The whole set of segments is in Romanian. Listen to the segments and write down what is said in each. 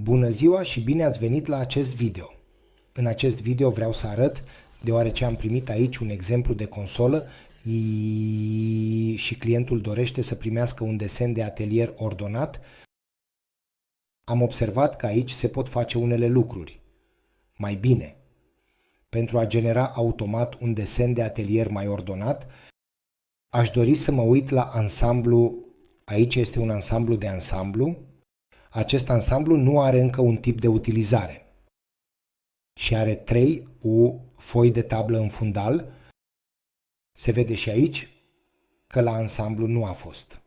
Bună ziua și bine ați venit la acest video. În acest video vreau să arăt, deoarece am primit aici un exemplu de consolă și clientul dorește să primească un desen de atelier ordonat, am observat că aici se pot face unele lucruri. Mai bine, pentru a genera automat un desen de atelier mai ordonat, aș dori să mă uit la ansamblu. Aici este un ansamblu de ansamblu. Acest ansamblu nu are încă un tip de utilizare și are 3 foi de tablă în fundal. Se vede și aici că la ansamblu nu a fost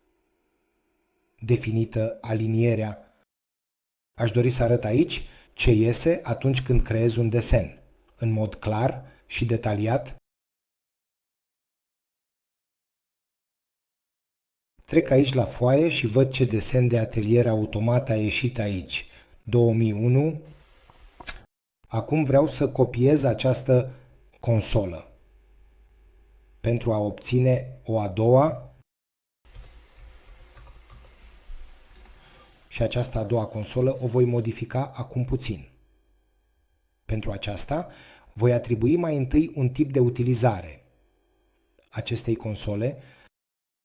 definită alinierea. Aș dori să arăt aici ce iese atunci când creez un desen, în mod clar și detaliat. Trec aici la foaie și văd ce desen de atelier automat a ieșit aici. 2001. Acum vreau să copiez această consolă pentru a obține o a doua și această a doua consolă o voi modifica acum puțin. Pentru aceasta voi atribui mai întâi un tip de utilizare acestei console.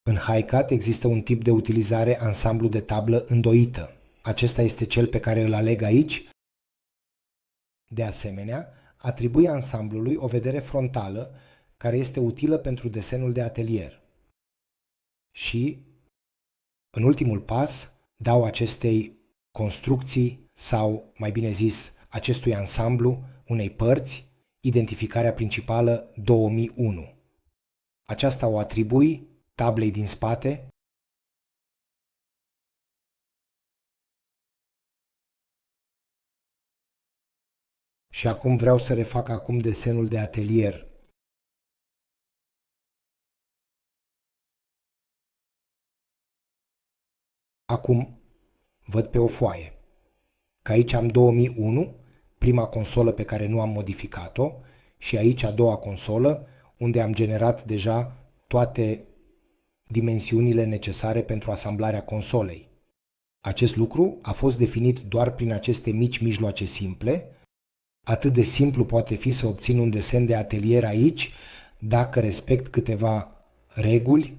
În HiCAD există un tip de utilizare ansamblu de tablă îndoită. Acesta este cel pe care îl aleg aici. De asemenea, atribui ansamblului o vedere frontală care este utilă pentru desenul de atelier. Și, în ultimul pas, dau acestei construcții sau, mai bine zis, acestui ansamblu, unei părți, identificarea principală 2001. Aceasta o atribui tablei din spate și acum vreau să refac desenul de atelier. Acum văd pe o foaie că aici am 2001, prima consolă pe care nu am modificat-o, și aici a doua consolă, unde am generat deja toate dimensiunile necesare pentru asamblarea consolei. Acest lucru a fost definit doar prin aceste mici mijloace simple. Atât de simplu poate fi să obțin un desen de atelier aici dacă respect câteva reguli